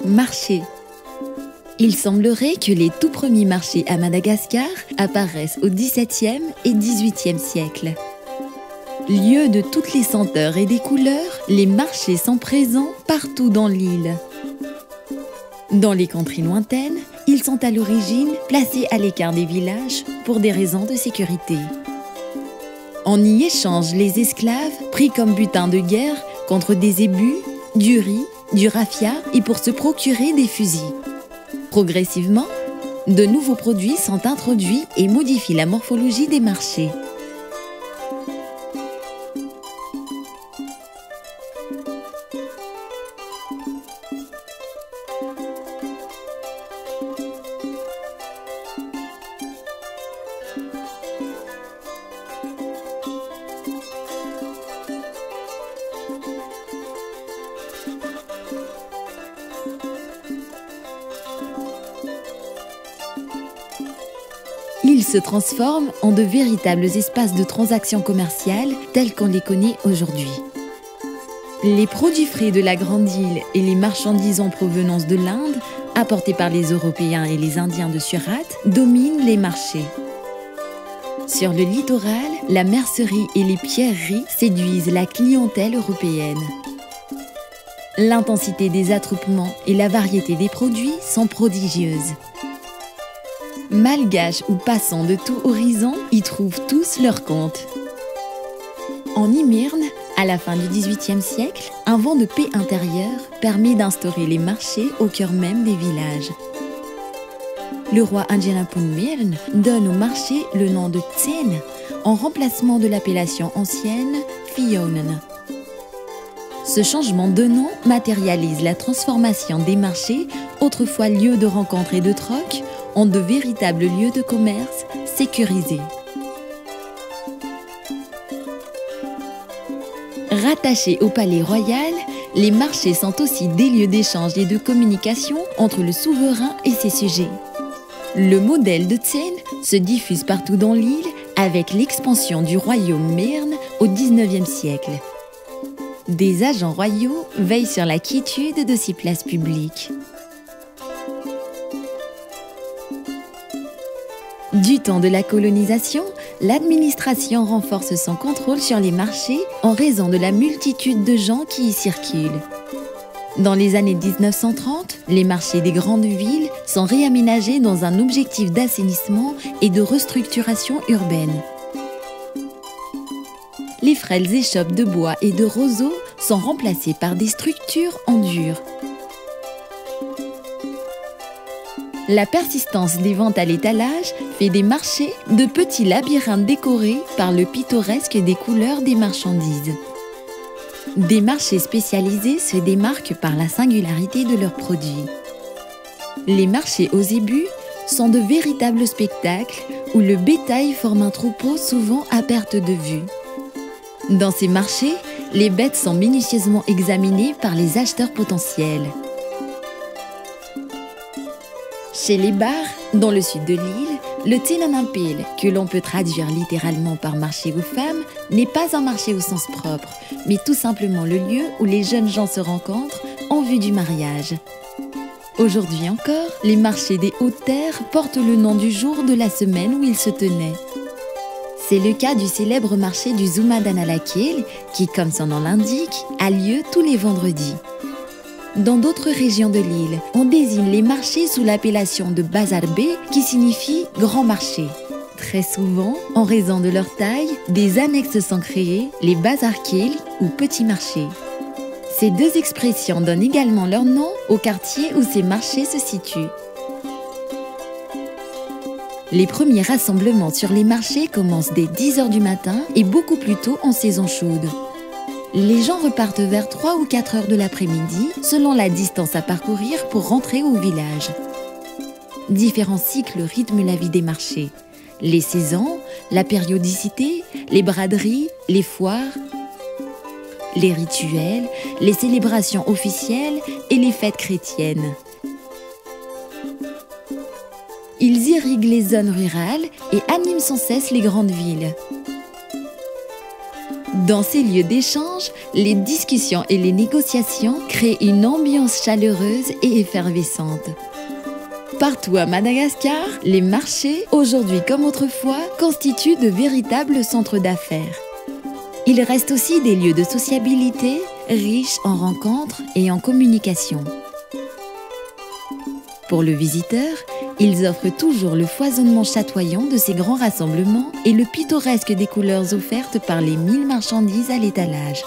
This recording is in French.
Marché. Il semblerait que les tout premiers marchés à Madagascar apparaissent au XVIIe et XVIIIe siècle. Lieu de toutes les senteurs et des couleurs, les marchés sont présents partout dans l'île. Dans les contrées lointaines, ils sont à l'origine placés à l'écart des villages pour des raisons de sécurité. On y échange les esclaves pris comme butin de guerre contre des ébus, du riz, du raffia et pour se procurer des fusils. Progressivement, de nouveaux produits sont introduits et modifient la morphologie des marchés. Ils se transforment en de véritables espaces de transactions commerciales tels qu'on les connaît aujourd'hui. Les produits frais de la Grande Île et les marchandises en provenance de l'Inde, apportées par les Européens et les Indiens de Surat, dominent les marchés. Sur le littoral, la mercerie et les pierreries séduisent la clientèle européenne. L'intensité des attroupements et la variété des produits sont prodigieuses. Malgaches ou passants de tout horizon y trouvent tous leur compte. En Imirne, à la fin du XVIIIe siècle, un vent de paix intérieure permet d'instaurer les marchés au cœur même des villages. Le roi Anjanapunmirn donne au marché le nom de Tsen, en remplacement de l'appellation ancienne Fionen. Ce changement de nom matérialise la transformation des marchés, autrefois lieux de rencontre et de troc, en de véritables lieux de commerce sécurisés. Rattachés au palais royal, les marchés sont aussi des lieux d'échange et de communication entre le souverain et ses sujets. Le modèle de Tsen se diffuse partout dans l'île avec l'expansion du royaume Mirne au XIXe siècle. Des agents royaux veillent sur la quiétude de ces places publiques. Du temps de la colonisation, l'administration renforce son contrôle sur les marchés en raison de la multitude de gens qui y circulent. Dans les années 1930, les marchés des grandes villes sont réaménagés dans un objectif d'assainissement et de restructuration urbaine. Les frêles échoppes de bois et de roseaux sont remplacées par des structures en dur. La persistance des ventes à l'étalage fait des marchés de petits labyrinthes décorés par le pittoresque des couleurs des marchandises. Des marchés spécialisés se démarquent par la singularité de leurs produits. Les marchés aux ébus sont de véritables spectacles où le bétail forme un troupeau souvent à perte de vue. Dans ces marchés, les bêtes sont minutieusement examinées par les acheteurs potentiels. Chez les bars, dans le sud de l'île, le Tsenanampil, que l'on peut traduire littéralement par marché aux femmes, n'est pas un marché au sens propre, mais tout simplement le lieu où les jeunes gens se rencontrent en vue du mariage. Aujourd'hui encore, les marchés des hautes terres portent le nom du jour de la semaine où ils se tenaient. C'est le cas du célèbre marché du Zumadanalakil, qui, comme son nom l'indique, a lieu tous les vendredis. Dans d'autres régions de l'île, on désigne les marchés sous l'appellation de Bazar B, qui signifie grand marché. Très souvent, en raison de leur taille, des annexes sont créées, les Bazar Kil ou petits marchés. Ces deux expressions donnent également leur nom au quartier où ces marchés se situent. Les premiers rassemblements sur les marchés commencent dès 10 h du matin et beaucoup plus tôt en saison chaude. Les gens repartent vers 3 ou 4 heures de l'après-midi, selon la distance à parcourir pour rentrer au village. Différents cycles rythment la vie des marchés. Les saisons, la périodicité, les braderies, les foires, les rituels, les célébrations officielles et les fêtes chrétiennes. Ils irriguent les zones rurales et animent sans cesse les grandes villes. Dans ces lieux d'échange, les discussions et les négociations créent une ambiance chaleureuse et effervescente. Partout à Madagascar, les marchés, aujourd'hui comme autrefois, constituent de véritables centres d'affaires. Ils restent aussi des lieux de sociabilité, riches en rencontres et en communication. Pour le visiteur, ils offrent toujours le foisonnement chatoyant de ces grands rassemblements et le pittoresque des couleurs offertes par les 1000 marchandises à l'étalage.